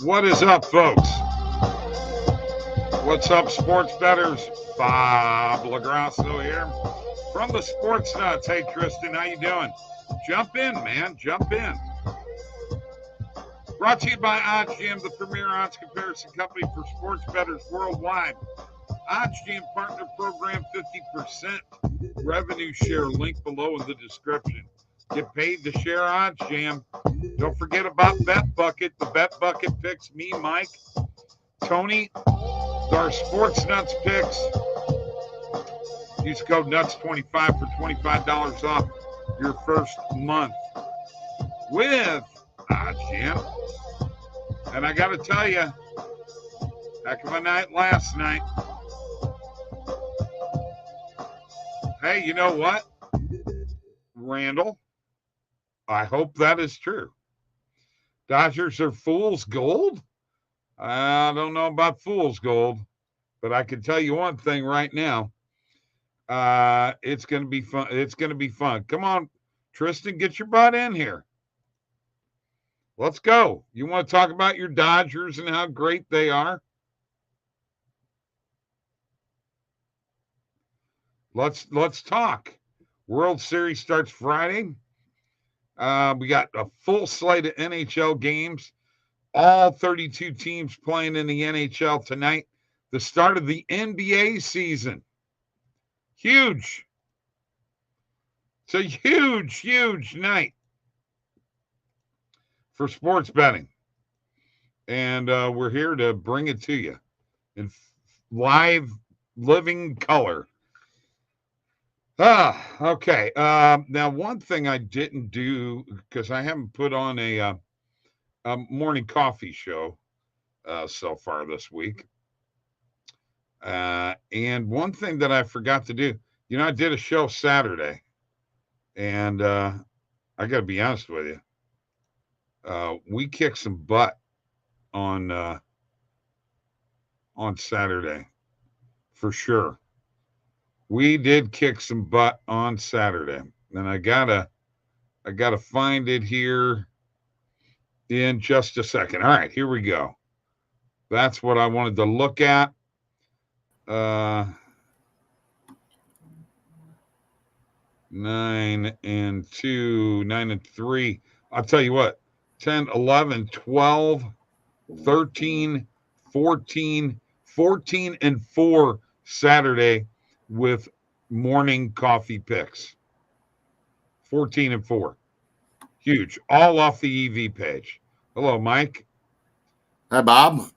What is up, folks? What's up, sports bettors? Bob LaGrasso here from the Sports Nuts. Hey, Tristan, how you doing? Jump in, man. Jump in. Brought to you by OddsJam, the premier odds comparison company for sports bettors worldwide. OddsJam Partner Program, 50% revenue share. Link below in the description. Get paid to share OddsJam. Don't forget about BetBucket. The BetBucket picks me, Mike, Tony, our Sports Nuts picks. Use code NUTS25 for $25 off your first month with OddsJam. And I got to tell you, heck of a night last night. Hey, you know what, Randall? I hope that is true. Dodgers are fool's gold? I don't know about fool's gold, but I can tell you one thing right now. It's going to be fun. It's going to be fun. Come on, Tristan, get your butt in here. Let's go. You want to talk about your Dodgers and how great they are? Let's talk. World Series starts Friday. We got a full slate of NHL games. All 32 teams playing in the NHL tonight. The start of the NBA season. Huge. It's a huge, huge night for sports betting. And we're here to bring it to you in live, living color. Okay. Now, one thing I didn't do, because I haven't put on a morning coffee show so far this week. And one thing that I forgot to do, I did a show Saturday, and I got to be honest with you. We kicked some butt on Saturday, for sure. We did kick some butt on Saturday, and I gotta find it here in just a second. All right, here we go. That's what I wanted to look at. 9 and 2, 9 and 3. I'll tell you what, 10, 11, 12, 13, 14, 14 and 4 Saturday with morning coffee picks. 14 and 4. Huge. All off the EV page. Hello, Mike. Hi, Bob.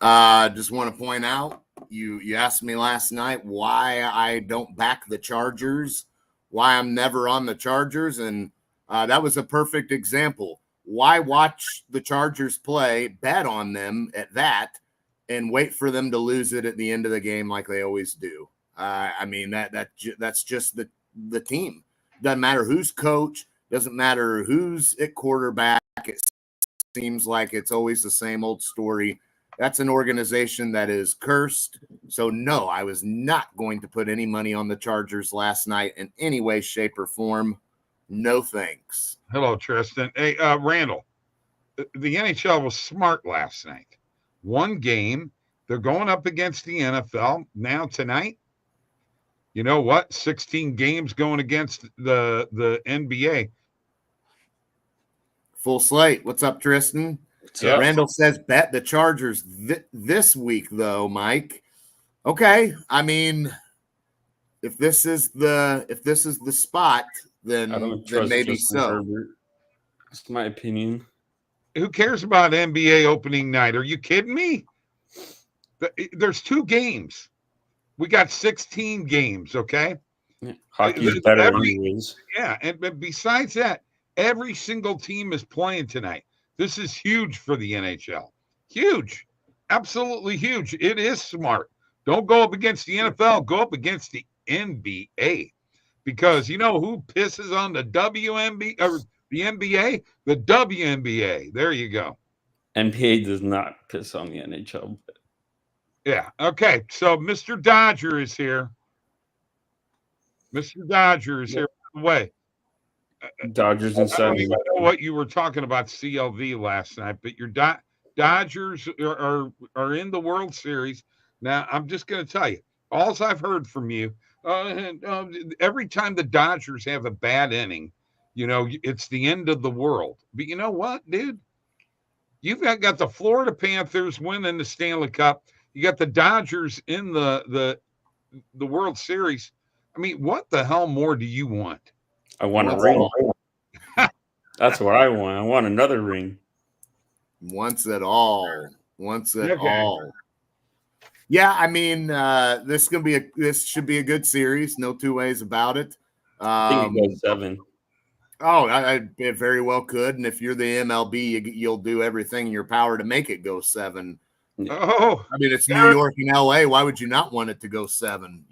Just want to point out, you asked me last night why I don't back the Chargers, why I'm never on the Chargers, and that was a perfect example. Why watch the Chargers play, bet on them at that, and wait for them to lose it at the end of the game like they always do? I mean, that's just the team. Doesn't matter who's coach, doesn't matter who's at quarterback. It seems like it's always the same old story. That's an organization that is cursed. So, no, I was not going to put any money on the Chargers last night in any way, shape, or form. No thanks. Hello, Tristan. Hey, Randall, the NHL was smart last night. One game. They're going up against the NFL. Now, tonight, you know what? 16 games going against the NBA. Full slate. What's up, Tristan? Yep. Randall says bet the Chargers this week, though, Mike. Okay. I mean, if this is the spot, then maybe so. Herbert. That's my opinion. Who cares about NBA opening night? Are you kidding me? There's 2 games. We got 16 games, okay? Yeah, hockey's better anyways. Yeah, and besides that, every single team is playing tonight. This is huge for the NHL. Huge. Absolutely huge. It is smart. Don't go up against the NFL. Go up against the NBA. Because you know who pisses on the WNBA or the NBA? The WNBA. There you go. NBA does not piss on the NHL. Yeah. Okay. So Mr. Dodger is here. Mr. Dodger is here. By the way, Dodgers and I don't seven. even know what you were talking about CLV last night, but your Dodgers are in the World Series. Now, I'm just going to tell you, all I've heard from you, every time the Dodgers have a bad inning, it's the end of the world. But you know what, dude? You've got the Florida Panthers winning the Stanley Cup. You got the Dodgers in the World Series. I mean, what the hell more do you want? I want a ring. That's what I want. I want another ring. Once at all. Yeah, I mean, this should be a good series. No two ways about it. I think it goes 7. Oh, it very well could. And if you're the MLB, you'll do everything in your power to make it go 7. Oh, I mean, it's New York and LA. Why would you not want it to go 7?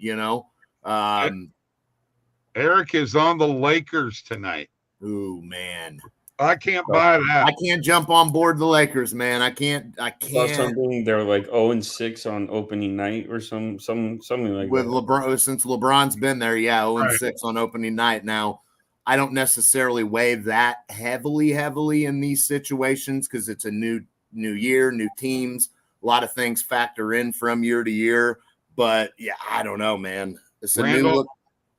Eric is on the Lakers tonight. Ooh, man. I can't buy that. I can't jump on board the Lakers, man. I can't. Something they're like 0-6 on opening night or something like with that. LeBron, since LeBron's been there, 0-6 on opening night. Now, I don't necessarily weigh that heavily in these situations because it's a new year, new teams. A lot of things factor in from year to year. But yeah, I don't know, man. It's a new look.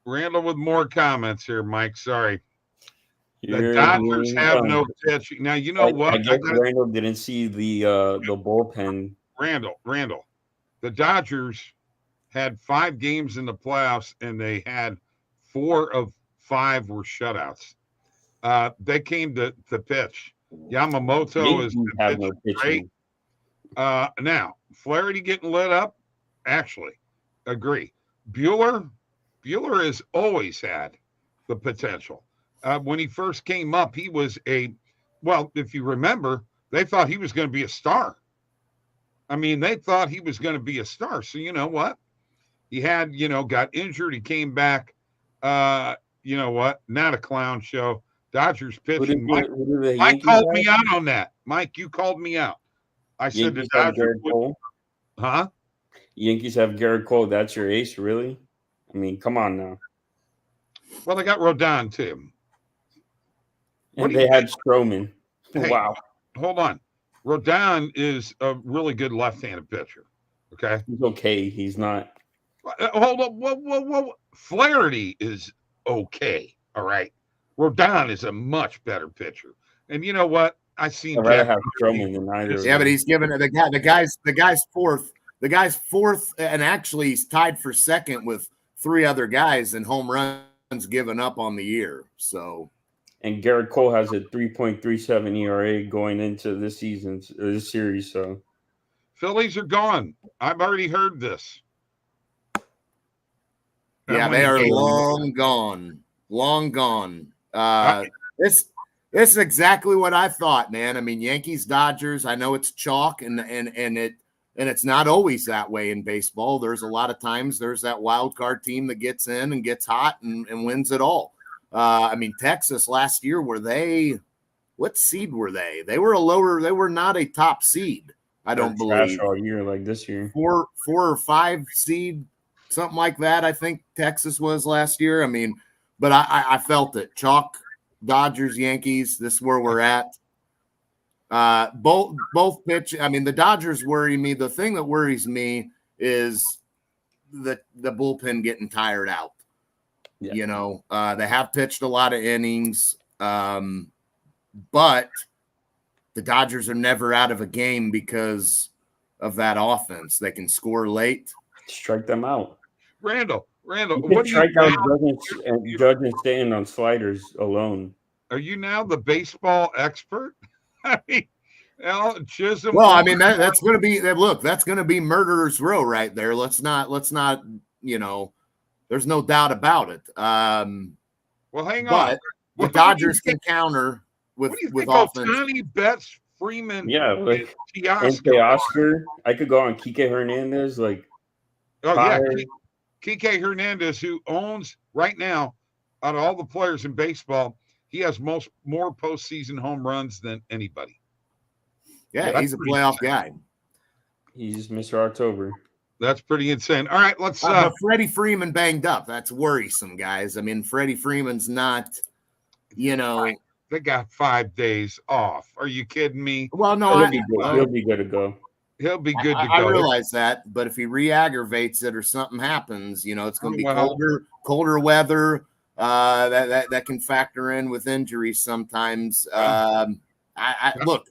Randall with more comments here, Mike. Sorry. The Dodgers have no pitching. Now, you know what? I guess Randall didn't see the bullpen. Randall. The Dodgers had 5 games in the playoffs, and they had 4 of 5 were shutouts. They came to pitch. Yamamoto is no pitching. Now, Flaherty getting lit up. Actually, agree. Bueller has always had the potential. When he first came up, he was if you remember, they thought he was going to be a star. I mean, they thought he was going to be a star. So you know what? He had, got injured. He came back. You know what? Not a clown show. Dodgers pitching. Mike called me out on that. Mike, you called me out. I said the Dodgers. Huh? Yankees have Garrett Cole. That's your ace, really? I mean, come on now. Well, they got Rodon too. And they had Stroman. Hey, wow. Hold on. Rodon is a really good left-handed pitcher. Okay. He's okay. He's not. Hold on. Whoa. Flaherty is okay. All right. Rodon is a much better pitcher. And you know what? I'd rather have Stroman than either. Yeah, but he's given the guy's fourth. The guy's fourth, and actually he's tied for second with 3 other guys in home runs given up on the year. So. And Garrett Cole has a 3.37 ERA going into this series. So, Phillies are gone. I've already heard this. Yeah, they are long gone. Long gone. This is exactly what I thought, man. I mean, Yankees, Dodgers. I know it's chalk, and it's not always that way in baseball. There's a lot of times there's that wild card team that gets in and gets hot and wins it all. I mean, Texas last year, what seed were they? They were not a top seed. I don't believe all year like this year. 4 or 5 seed, something like that. I think Texas was last year. I mean, but I felt it. Chalk, Dodgers, Yankees. This is where we're at. Both pitch. I mean, the Dodgers worry me. The thing that worries me is the bullpen getting tired out. Yeah. They have pitched a lot of innings, but the Dodgers are never out of a game because of that offense. They can score late. Strike them out. Randall, what do you strike out Judge and Stanton on sliders alone? Are you now the baseball expert? I mean, Chisholm. Well, I mean that's going to be that's going to be murderer's row right there. Let's not. There's no doubt about it. Well, hang on. The Dodgers can counter with offense. Tony Betts, Freeman, and Teoscar. I could go on Kike Hernandez. Kike Hernandez, who owns right now out of all the players in baseball, he has more postseason home runs than anybody. Yeah, he's a playoff guy. He's Mr. October. That's pretty insane. All right, let's. Freddie Freeman banged up. That's worrisome, guys. I mean, Freddie Freeman's not, Right. They got 5 days off. Are you kidding me? Well, no, He'll be good. He'll be good to go. He'll be good to I go. realize that, but if he re-aggravates it or something happens, it's going to be Well, colder weather. That can factor in with injuries sometimes. Look,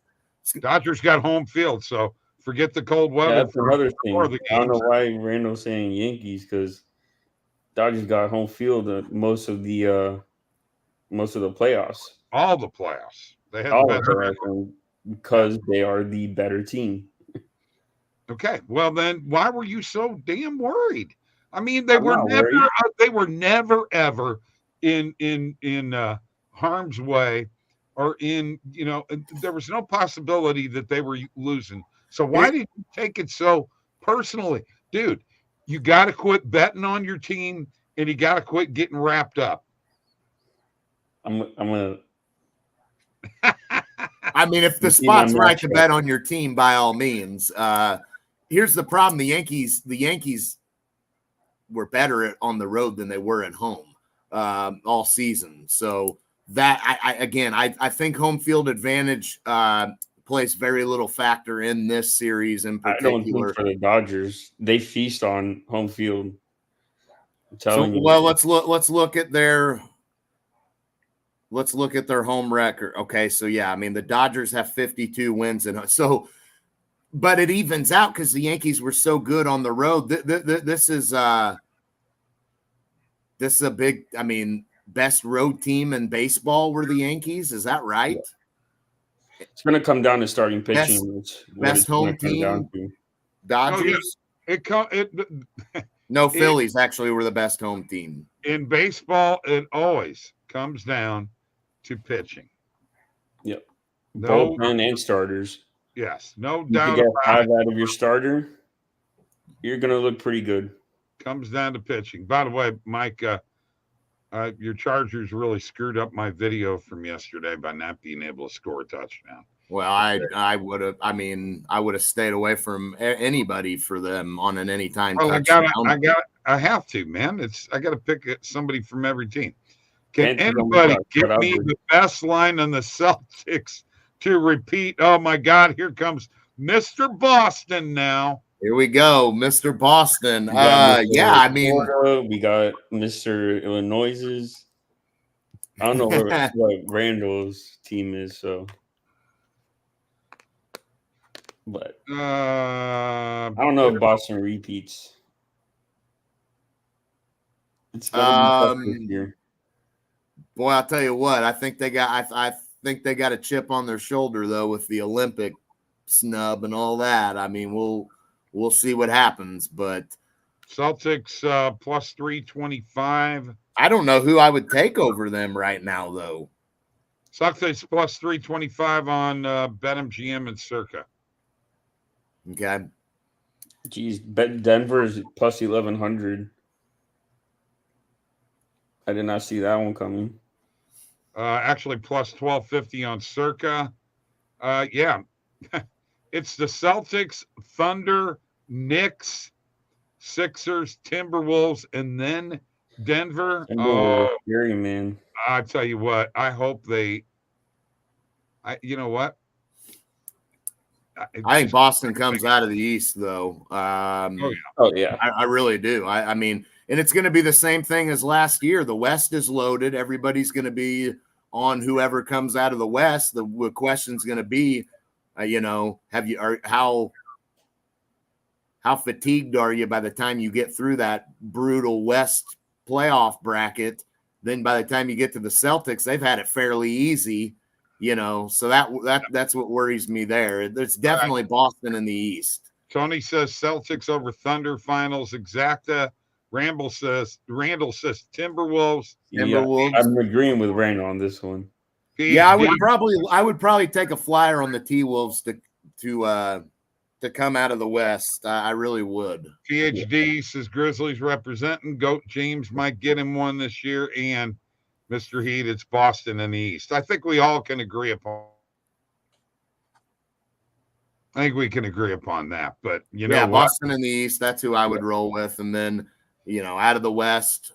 Dodgers got home field, so forget the cold weather. Yeah, that's another thing. I don't know why Randall's saying Yankees, because Dodgers got home field most of the playoffs. All the playoffs. They had All the of better them, because they are the better team. Okay, well then, why were you so damn worried? I mean, they I'm were not never, worried. they were never ever in harm's way, or there was no possibility that they were losing. So why did you take it so personally, dude? You got to quit betting on your team, and you got to quit getting wrapped up. I'm gonna. I mean, if the spot's right to bet on your team, by all means. Here's the problem: the Yankees were better on the road than they were at home all season. So that I think home field advantage plays very little factor in this series in particular. I don't think for the Dodgers, they feast on home field. I'm telling you. Well, let's look at their home record. Okay, so yeah, I mean the Dodgers have 52 wins, and so. But it evens out because the Yankees were so good on the road. This is a big, best road team in baseball were the Yankees. Is that right? It's going to come down to starting pitching. Best home team, Dodgers. No, Phillies actually were the best home team. In baseball, it always comes down to pitching. Yep. Bullpen and starters. Yes, no you doubt. You get 5 out of your starter, you're going to look pretty good. Comes down to pitching. By the way, Mike, your Chargers really screwed up my video from yesterday by not being able to score a touchdown. Well, I would have. I would have stayed away from anybody for them on an anytime touchdown. I have to, man. I got to pick somebody from every team. Can anybody give me the best line on the Celtics to repeat? Oh my God, here comes Mr. Boston now. Here we go, Mr. Boston. We got Mr. Illinois's. I don't know what Randall's team is, so. But I don't know if Boston repeats. It's gonna be tough this year. Boy, I'll tell you what. I think they got. I think they got a chip on their shoulder though with the Olympic snub and all that. I mean, we'll see what happens. But Celtics plus 325. I don't know who I would take over them right now though. Celtics plus 325 on BetMGM and Circa. Okay. Geez, Denver is plus 1,100. I did not see that one coming. Actually, plus 1,250 on Circa. Yeah. It's the Celtics, Thunder, Knicks, Sixers, Timberwolves, and then Denver. Scary, man. I tell you what, I hope you know what? I think Boston comes out of the East, though. Oh, yeah. I really do. I mean, and it's going to be the same thing as last year. The West is loaded. Everybody's going to be on whoever comes out of the West. The question's going to be, how fatigued are you by the time you get through that brutal West playoff bracket? Then by the time you get to the Celtics, they've had it fairly easy. So that's what worries me there. There's definitely Boston in the East. Tony says Celtics over Thunder finals. Exacta. Randall says Timberwolves. Yeah, I'm agreeing with Randall on this one. Yeah, I would probably take a flyer on the T-Wolves to come out of the West. I really would. PhD says Grizzlies representing. Goat James might get him one this year, and Mr. Heat, it's Boston in the East. I think we all can agree upon. I think we can agree upon that. But know what? Boston in the East. That's who I would roll with, and then out of the West.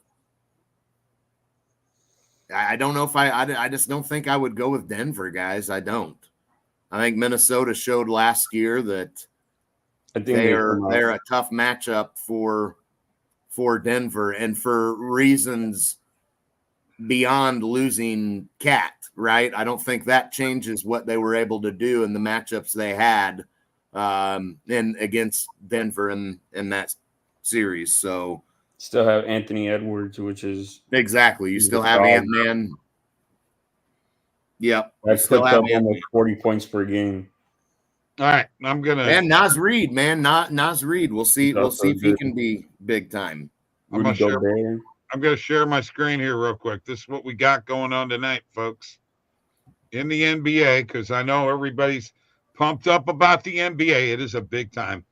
I don't know if I just don't think I would go with Denver, guys. I don't. I think Minnesota showed last year that I think they're a tough matchup for Denver, and for reasons beyond losing Cat, right? I don't think that changes what they were able to do in the matchups they had in against Denver in that series. So still have Anthony Edwards, which is exactly, you still have Ant-Man. Yep, I put up almost 40 points per game. All right, I'm gonna and Naz Reid, man, not Naz Reid. We'll see if he can be big time. I'm gonna share my screen here real quick. This is what we got going on tonight, folks. In the NBA, because I know everybody's pumped up about the NBA. It is a big time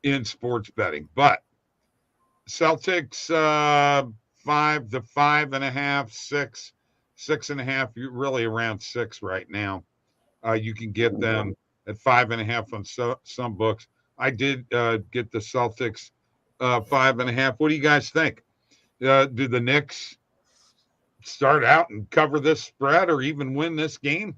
in sports betting. But Celtics 5 to 5.5, 6, 6.5. You're really around 6 right now. You can get them at 5.5 on some books. I did get the Celtics 5.5. What do you guys think? Do the Knicks start out and cover this spread or even win this game?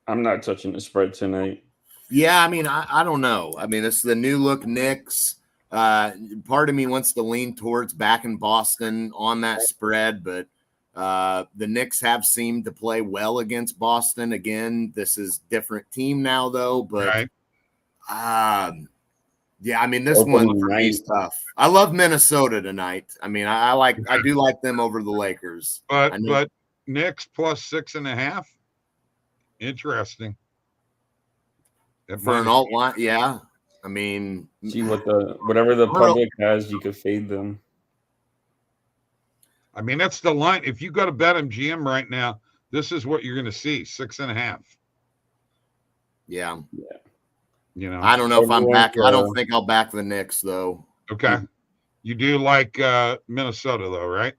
I'm not touching the spread tonight. Yeah, I mean, I don't know. I mean, it's the new look Knicks. Part of me wants to lean towards back in Boston on that spread, but the Knicks have seemed to play well against Boston. Again, this is different team now, though. But yeah, I mean, this one for me is tough. I love Minnesota tonight. I mean, I do like them over the Lakers. But Knicks plus 6.5. Interesting. For an alt line, yeah. I mean, see whatever the public has, you could fade them. I mean, that's the line. If you go to BetMGM right now, this is what you're going to see: 6.5. Yeah. You know, I don't know if I'm back. I don't think I'll back the Knicks though. Okay. You do like Minnesota though, right?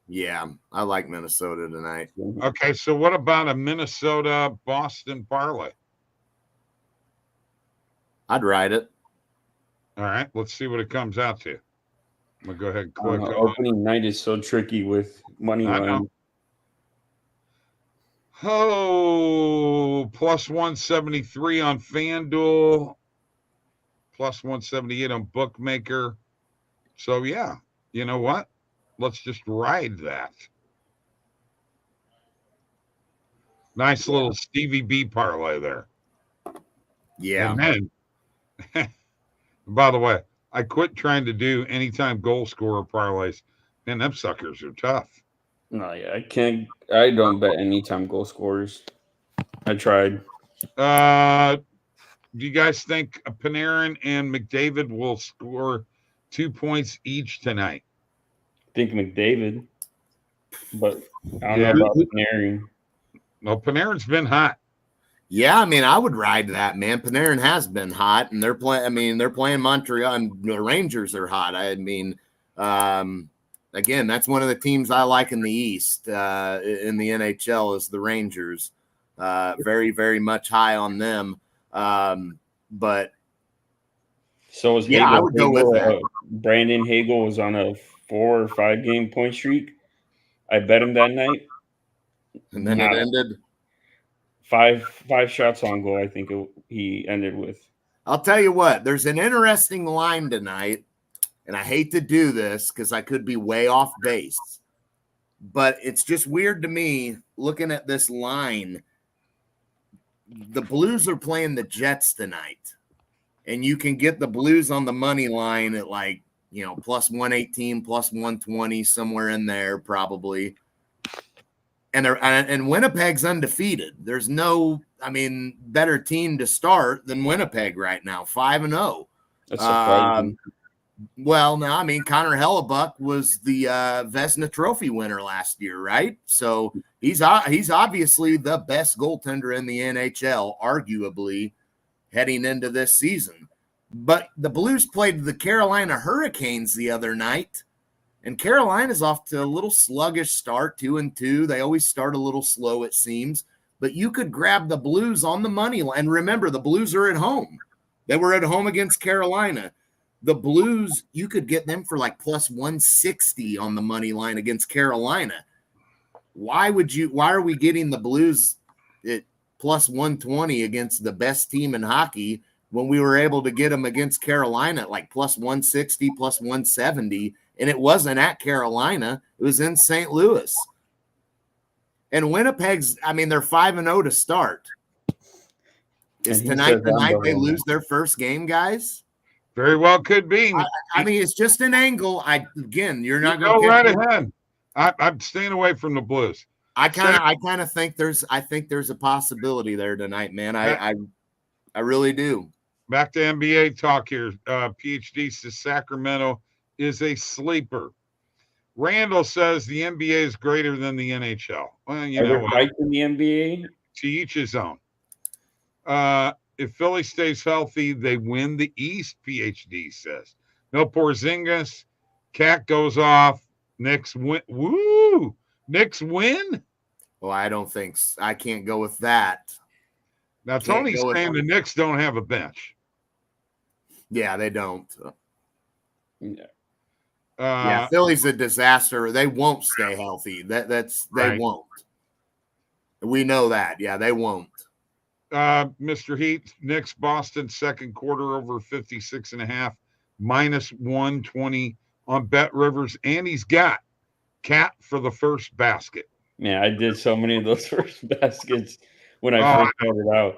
Yeah, I like Minnesota tonight. Okay, so what about a Minnesota-Boston parlay? I'd ride it. All right, let's see what it comes out to. I'm going to go ahead and click. Opening night is so tricky with money line. Oh, plus 173 on FanDuel, plus 178 on Bookmaker. So, yeah, you know what? Let's just ride that. Nice little Stevie B parlay there. Yeah. And then, by the way, I quit trying to do anytime goal scorer parlays. Man, them suckers are tough. No, yeah, I don't bet anytime goal scorers. I tried. Do you guys think Panarin and McDavid will score 2 points each tonight? I think McDavid, but I don't know about Panarin. Well, Panarin's been hot. Yeah, I mean, I would ride that, man. Panarin has been hot, and they're playing Montreal, and the Rangers are hot. I mean, again, that's one of the teams I like in the East, in the NHL is the Rangers. Very, very much high on them. But so is Hagel. I would go with that. Brandon Hagel was on a 4 or 5 game point streak. I bet him that night, and then it ended. Five shots on goal, I think he ended with. I'll tell you what, there's an interesting line tonight, and I hate to do this because I could be way off base, but it's just weird to me looking at this line. The Blues are playing the Jets tonight, and you can get the Blues on the money line at plus 118, plus 120, somewhere in there probably. And Winnipeg's undefeated. There's no, better team to start than Winnipeg right now, 5-0. That's surprising. Well, no, Connor Hellebuck was the Vezina Trophy winner last year, right? So he's obviously the best goaltender in the NHL, arguably, heading into this season. But the Blues played the Carolina Hurricanes the other night. And Carolina's off to a little sluggish start, 2-2. They always start a little slow, it seems. But you could grab the Blues on the money line. And remember, the Blues are at home. They were at home against Carolina. The Blues, you could get them for plus 160 on the money line against Carolina. why are we getting the Blues at plus 120 against the best team in hockey when we were able to get them against Carolina at like plus 160, plus 170, and it wasn't at Carolina, it was in St. Louis. And Winnipeg's, I mean, they're 5-0 to start. Is tonight the night they lose their first game, guys? Very well could be. I mean, it's just an angle. You're not going to go right ahead. I'm staying away from the Blues. I kind of think there's a possibility there tonight, man. I really do. Back to NBA talk here. PhD says Sacramento is a sleeper. Randall says the NBA is greater than the NHL. Well, you know what? In the NBA? To each his own. If Philly stays healthy, they win the East, PhD says. No Porzingis. Cat goes off. Knicks win. Woo! Knicks win? Well, I don't think so. I can't go with that. Now, Tony's saying the Knicks don't have a bench. Yeah, they don't. Yeah. Philly's a disaster. They won't stay healthy. They won't. We know that. Yeah, they won't. Mr. Heat, Knicks, Boston, second quarter over 56.5, minus 120 on Bet Rivers, and he's got Cat for the first basket. Yeah, I did so many of those first baskets when I first started out.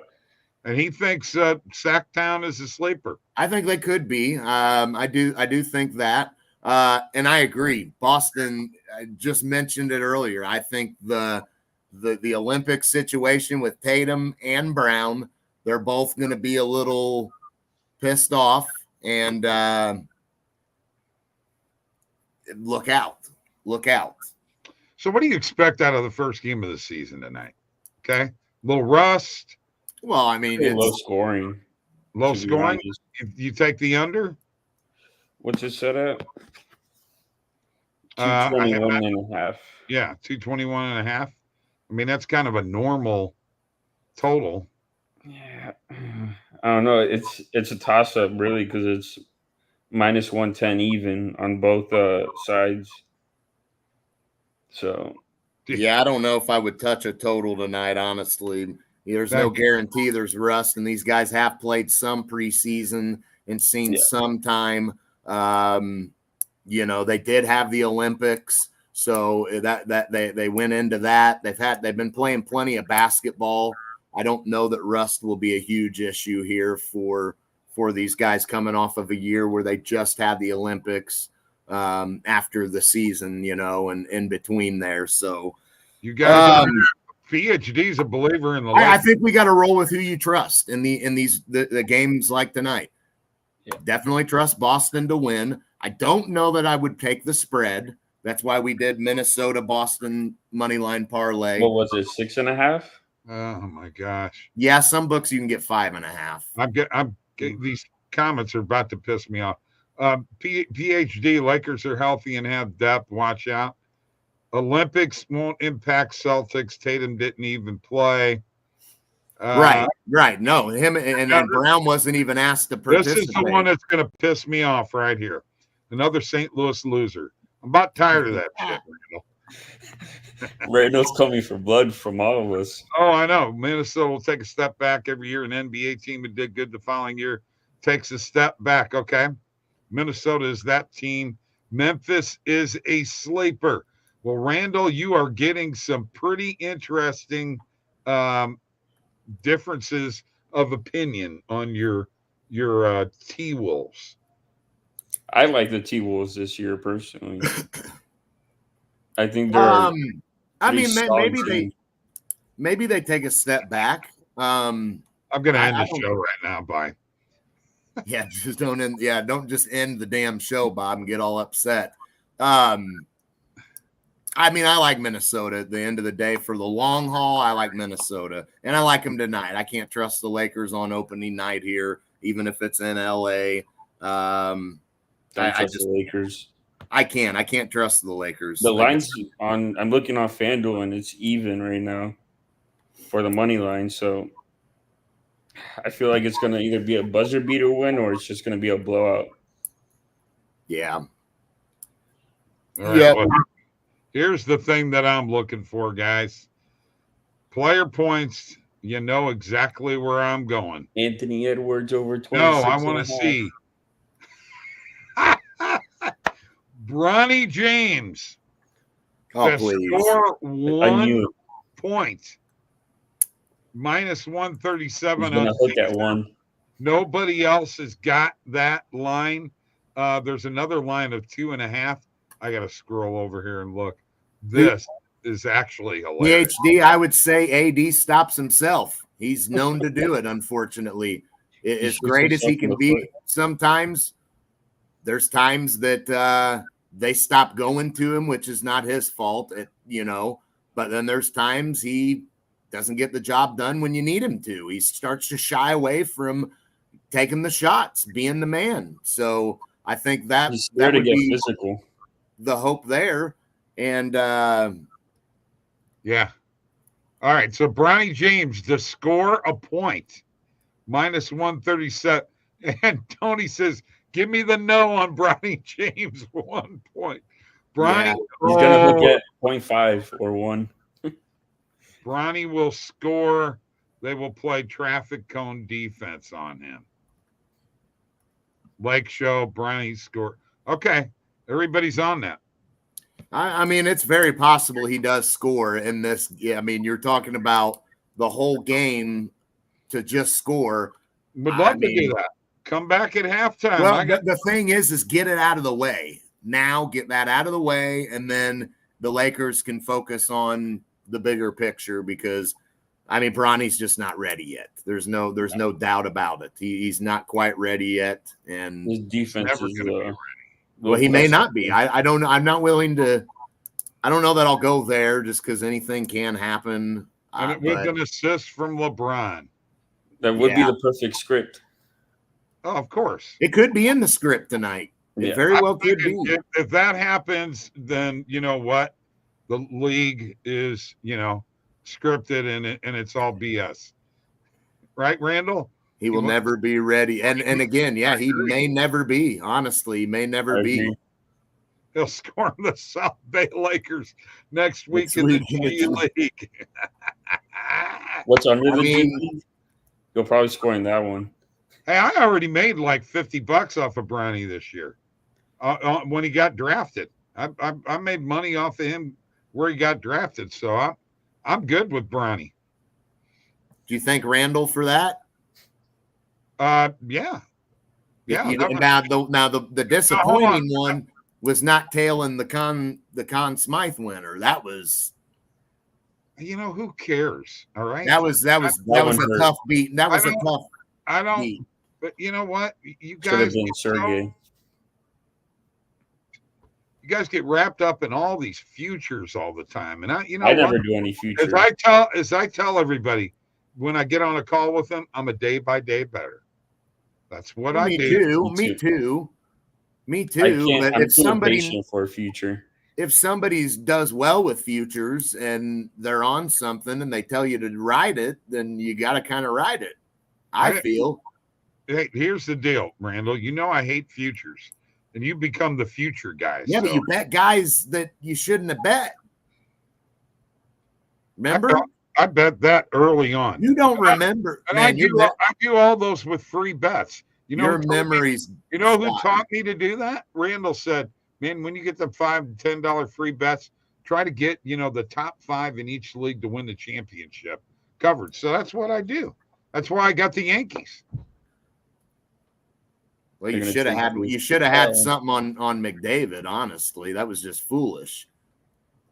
And he thinks Sacktown is a sleeper. I think they could be. I do think that. And I agree. Boston, I just mentioned it earlier. I think the Olympic situation with Tatum and Brown, they're both going to be a little pissed off. And look out. So what do you expect out of the first game of the season tonight? Okay. A little rust. Well, I mean, it's low scoring. Low scoring? If you take the under? What's it set at? 221.5. Yeah, 221.5. I mean, that's kind of a normal total. Yeah. I don't know. It's a toss-up, really, because it's minus 110 even on both sides. So, yeah, I don't know if I would touch a total tonight, honestly. There's no guarantee there's rust, and these guys have played some preseason and seen some time. They did have the Olympics, so that they went into that. They've been playing plenty of basketball. I don't know that rust will be a huge issue here for these guys coming off of a year where they just had the Olympics after the season, and in between there. So you guys, PhD's a believer in the. I think we got to roll with who you trust in these games like tonight. Yeah. Definitely trust Boston to win. I don't know that I would take the spread. That's why we did Minnesota Boston money line parlay. What was it, 6.5? Oh my gosh! Yeah, some books you can get 5.5. These comments are about to piss me off. PhD, Lakers are healthy and have depth. Watch out. Olympics won't impact Celtics. Tatum didn't even play. Right. No, him and Brown wasn't even asked to participate. This is the one that's going to piss me off right here. Another St. Louis loser. I'm about tired of that shit, Randall. Randall's coming for blood from all of us. Oh, I know. Minnesota will take a step back every year. An NBA team that did good the following year takes a step back. Okay. Minnesota is that team. Memphis is a sleeper. Well, Randall, you are getting some pretty interesting differences of opinion on your T-Wolves. I like the T-Wolves this year personally. I think they're maybe they take a step back. I'm going to end the show right now. Bye. Yeah, just don't just end the damn show, Bob, and get all upset. I like Minnesota at the end of the day. For the long haul, I like Minnesota, and I like them tonight. I can't trust the Lakers on opening night here, even if it's in LA. The Lakers. I can't trust the Lakers. The line's on. I'm looking on FanDuel, and it's even right now for the money line. So I feel like it's going to either be a buzzer beater win or it's just going to be a blowout. Yeah. All right, well, Here's the thing that I'm looking for, guys. Player points, you know exactly where I'm going. Anthony Edwards over No, 26 I and want a to half. see Bronny James to please. score I 1 knew point. Minus he's 137 going on to hook Caesar. at one. Nobody else has got that line. There's another line of 2.5. I got to scroll over here and look. This is actually hilarious. PhD, I would say AD stops himself. He's known to do it, unfortunately. As shoots great as he himself in can the be foot. sometimes, there's times that they stop going to him, which is not his fault, but then there's times he doesn't get the job done when you need him to. He starts to shy away from taking the shots, being the man. So I think that He's scared to would get be physical. the hope there. And Yeah. All right. So Bronny James to score a point, minus 137. And Tony says, give me the no on Bronny James, 1 point. Bronny, He's going to hook at 0.5 or 1. Bronny will score. They will play traffic cone defense on him. Lake Show, Bronny score. Okay. Everybody's on that. I mean, it's very possible he does score in this. Yeah, I mean, you're talking about the whole game to just score. Would love to do that. Come back at halftime. Well, the thing is get it out of the way. Now get that out of the way, and then the Lakers can focus on the bigger picture because, I mean, Bronny's just not ready yet. There's no doubt about it. He's not quite ready yet. And his defense never is gonna be ready. Well, he may not be. I don't know. I'm not willing to. I don't know that I'll go there just because anything can happen. And with an assist from LeBron. That would be the perfect script. Oh, of course. It could be in the script tonight. It very well could be. If that happens, then you know what? The league is, scripted and it's all BS. Right, Randall? He will never be ready. And again, yeah, he may never be. Honestly, he may never be. He'll score the South Bay Lakers next week in the G League. What's under the G League? You'll probably score in that one. Hey, I already made like $50 off of Bronny this year when he got drafted. I made money off of him where he got drafted, so I'm good with Bronny. Do you thank Randall for that? Yeah. Now the disappointing one was not tailing the Conn Smythe winner. That was, who cares? All right. That was a tough beat. That was a tough. I don't. Beat. But you know what? You Should have guys been Sergey. You guys get wrapped up in all these futures all the time, and I never do any futures. As I tell everybody when I get on a call with them, I'm a day by day better. That's what I do. Me too. But I'm too patient for a future. If somebody does well with futures and they're on something and they tell you to ride it, then you got to kind of ride it. I feel. Hey, here's the deal, Randall. I hate futures, and you become the future guy. Yeah, but you bet guys that you shouldn't have bet. Remember? I bet that early on. You don't remember. I do all those with free bets. Your memories. Who taught me to do that? Randall said, man, when you get the $5 to $10 free bets, try to get, the top 5 in each league to win the championship covered. So that's what I do. That's why I got the Yankees. Well, you should have had something on McDavid, honestly. That was just foolish.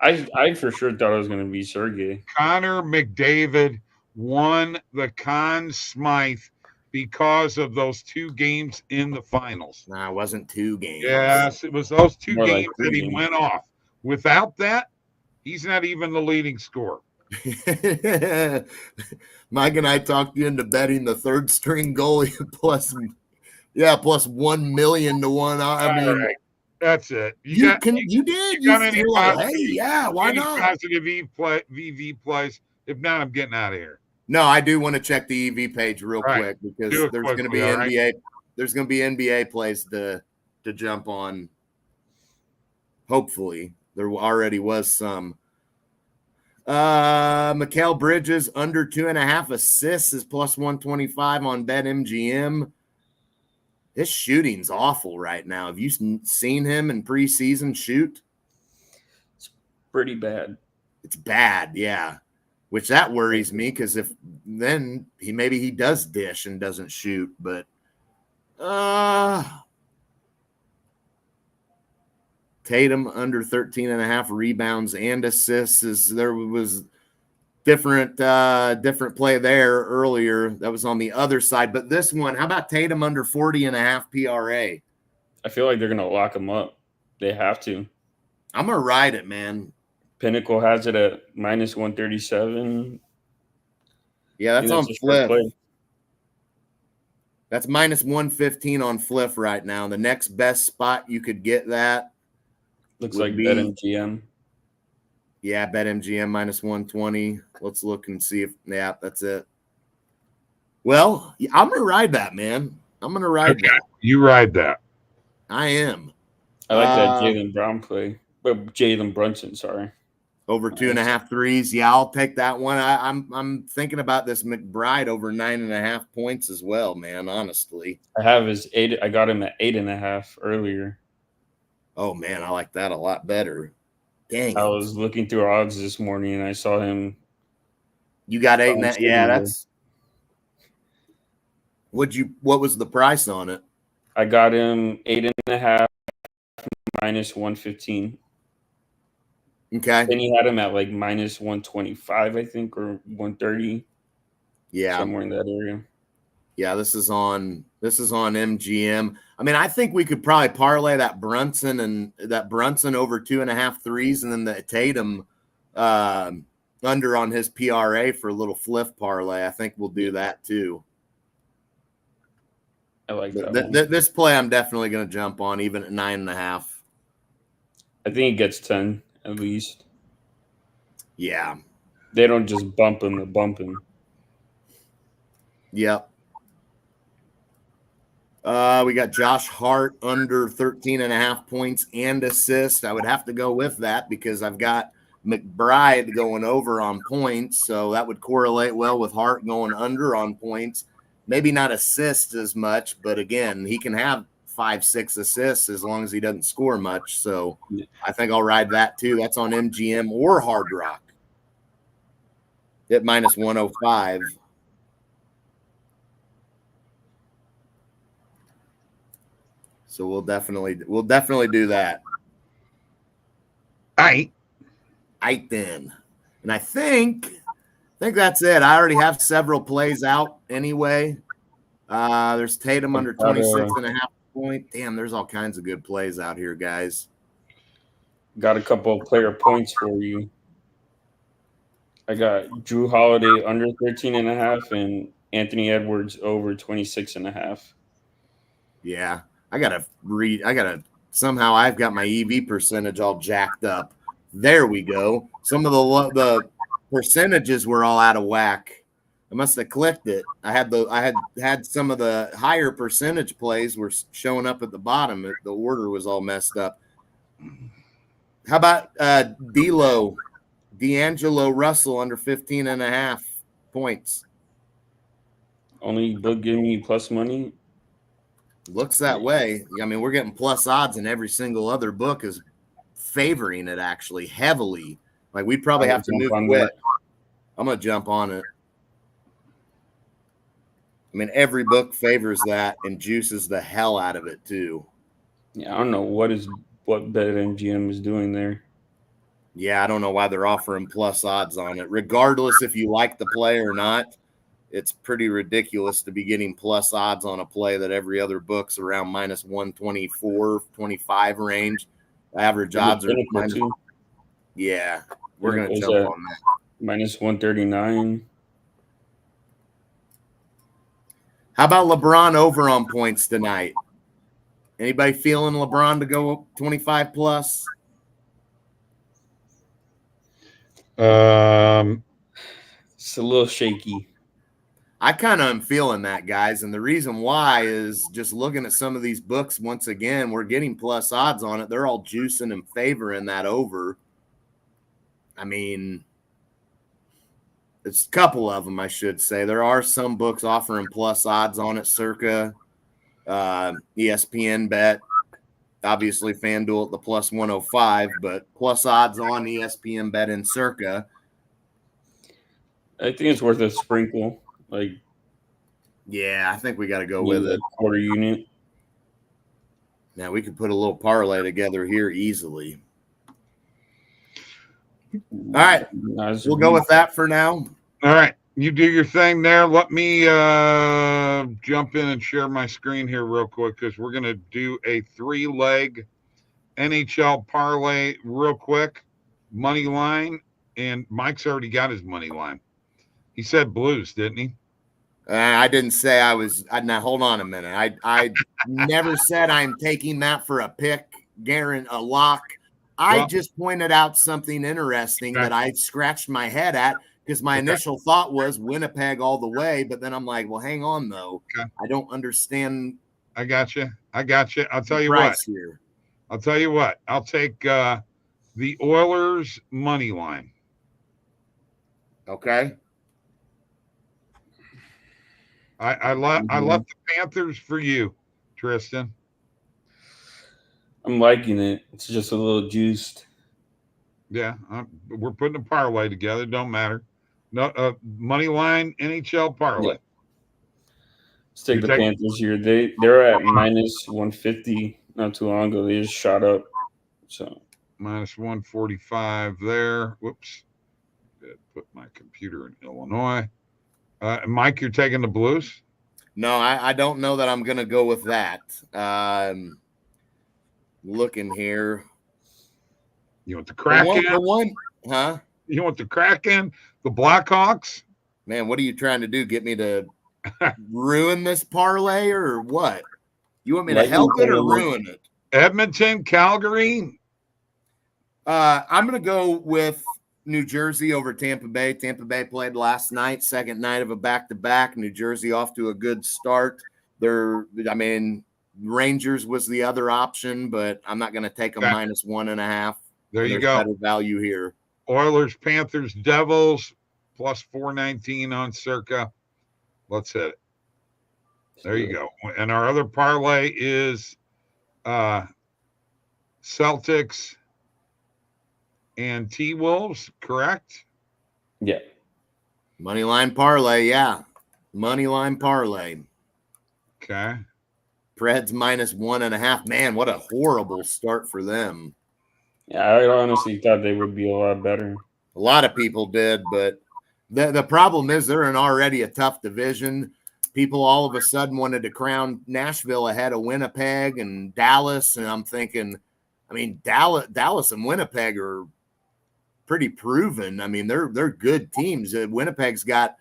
I for sure thought it was going to be Sergey. Connor McDavid won the Conn Smythe because of those 2 games in the finals. No, it wasn't 2 games. Yes, it was those 2 More games like that he went off. Without that, he's not even the leading scorer. Mike and I talked you into betting the third string goalie plus $1 million to 1. I mean, right. That's it. You did. Hey, yeah, why not? Positive VV plays. If not, I'm getting out of here. No, I do want to check the EV page real quick because there's going to be NBA. Right? There's going to be NBA plays to jump on. Hopefully, There already was some. Mikal Bridges under 2.5 assists is plus 125 on BetMGM. His shooting's awful right now. Have you seen him in preseason shoot? It's pretty bad. It's bad, yeah. Which that worries me because if then maybe he does dish and doesn't shoot, but Tatum under 13.5 rebounds and assists there was different play there earlier. That was on the other side. But this one, how about Tatum under 40.5 PRA? I feel like they're going to lock him up. They have to. I'm going to ride it, man. Pinnacle has it at minus 137. Yeah, that's on Flip. That's minus 115 on Flip right now. The next best spot you could get that looks like BetMGM. Yeah, BetMGM minus 120. Let's look and see if, yeah, that's it. Well, I'm going to ride that, man. I'm going to ride that. You ride that. I am. I like that Jalen Brown play. Jalen Brunson, sorry. Over 2.5 threes. Yeah, I'll take that one. I'm thinking about this McBride over 9.5 points as well, man, honestly. I have his 8. I got him at 8.5 earlier. Oh, man, I like that a lot better. Dang. I was looking through odds this morning and I saw him. You got 8.5. Yeah, that's. What was the price on it? I got him 8.5 minus 115. Okay. Then he had him at like minus 125, I think, or 130. Yeah. Somewhere in that area. Yeah, this is on MGM. I mean, I think we could probably parlay that Brunson over 2.5 threes, and then the Tatum under on his PRA for a little Flip parlay. I think we'll do that too. I like that. This play I'm definitely going to jump on, even at 9.5. I think he gets 10 at least. Yeah. They don't just bump him to bump him. Yep. We got Josh Hart under 13.5 points and assists. I would have to go with that because I've got McBride going over on points, so that would correlate well with Hart going under on points. Maybe not assists as much, but again, he can have 5-6 assists as long as he doesn't score much. So I think I'll ride that too. That's on MGM or Hard Rock at minus 105. So we'll definitely do that. All right then. And I think that's it. I already have several plays out anyway. There's Tatum under 26.5 points. Damn, there's all kinds of good plays out here, guys. Got a couple of player points for you. I got Drew Holiday under 13.5 and Anthony Edwards over 26.5. Yeah. Somehow I've got my EV percentage all jacked up. There we go. Some of the percentages were all out of whack. I must have clicked it. I had some of the higher percentage plays were showing up at the bottom. The order was all messed up. How about D'Angelo Russell under 15.5 points? Only book giving me plus money. Looks that way. I mean, we're getting plus odds, and every single other book is favoring it actually heavily. Like we'd probably have to move quick. I'm gonna jump on it. I mean, every book favors that and juices the hell out of it too. Yeah, I don't know what BetMGM is doing there. Yeah, I don't know why they're offering plus odds on it. Regardless if you like the play or not, it's pretty ridiculous to be getting plus odds on a play that every other book's around minus 124, 25 range. Average odds are minus. Yeah, we're going to jump on that. Minus 139. How about LeBron over on points tonight? Anybody feeling LeBron to go 25 plus? It's a little shaky. I kind of am feeling that, guys. And the reason why is just looking at some of these books once again, we're getting plus odds on it. They're all juicing and favoring that over. I mean, it's a couple of them, I should say. There are some books offering plus odds on it, circa ESPN Bet. Obviously, FanDuel at the plus 105, but plus odds on ESPN Bet and circa. I think it's worth a sprinkle. Yeah, I think we got to go with it. Quarter unit. Now, we could put a little parlay together here easily. All right. We'll go with that for now. All right. You do your thing there. Let me jump in and share my screen here real quick because we're going to do a 3-leg NHL parlay real quick. Money line. And Mike's already got his money line. He said Blues, didn't he? I didn't say I was. Now, hold on a minute. I never said I'm taking that for a pick, a lock. I just pointed out something interesting that I scratched my head at because my initial thought was Winnipeg all the way. But then I'm like, well, hang on, though. Okay. I don't understand. I got you. I'll tell you what. Here. I'll tell you what. I'll take the Oilers money line. Okay. I left the Panthers for you, Tristan. I'm liking it. It's just a little juiced. Yeah, we're putting a parlay together. Don't matter. No money line NHL parlay. Yeah. Let's take the Panthers here. They're at minus 150 not too long ago. They just shot up. So minus 145 there. Whoops. Put my computer in Illinois. Mike, you're taking the Blues? No, I don't know that I'm going to go with that. Looking here. You want the Kraken? The one, huh? You want the Kraken? The Blackhawks? Man, what are you trying to do? Get me to ruin this parlay or what? You want me to help it or ruin it? Edmonton, Calgary? I'm going to go with New Jersey over Tampa Bay. Tampa Bay played last night, second night of a back-to-back. New Jersey off to a good start. Rangers was the other option, but I'm not going to take a minus 1.5. There you go. Better value here. Oilers, Panthers, Devils, plus 419 on circa. Let's hit it. There you go. And our other parlay is Celtics and T-Wolves, correct? Yeah. Money line parlay, yeah. Money line parlay. Okay. Preds minus 1.5. Man, what a horrible start for them. Yeah, I honestly thought they would be a lot better. A lot of people did, but the problem is they're in already a tough division. People all of a sudden wanted to crown Nashville ahead of Winnipeg and Dallas, and I'm thinking, Dallas and Winnipeg are pretty proven. I mean, they're good teams. Winnipeg's got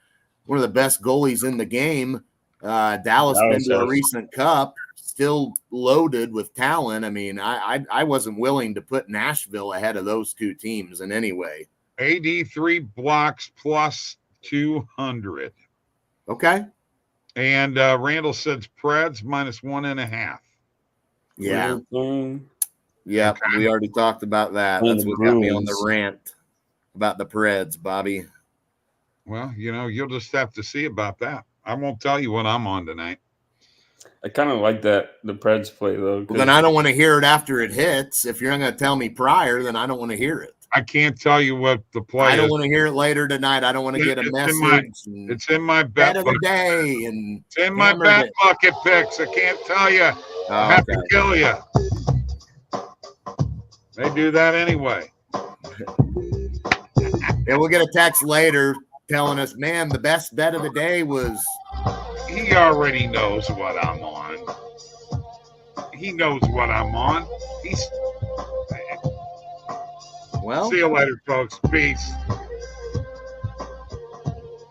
one of the best goalies in the game. Dallas been to a recent cup, still loaded with talent. I mean, I wasn't willing to put Nashville ahead of those two teams in any way. AD 3 blocks plus 200. Okay. And Randall says Preds minus 1.5. Yeah. Yeah, okay. We already talked about that. That's what got me on the rant about the Preds, Bobby. Well, you'll just have to see about that. I won't tell you what I'm on tonight. I kind of like that the Preds play, though. Well, then I don't want to hear it after it hits. If you're not going to tell me prior, then I don't want to hear it. I can't tell you what the play is. I don't want to hear it later tonight. I don't want to get a message. It's in my bet of the day. And it's in my BetBucket picks. I can't tell you. I have to kill you. They do that anyway. And we'll get a text later telling us, man, the best bet of the day was. He already knows what I'm on. He knows what I'm on. Well, see you later, folks. Peace.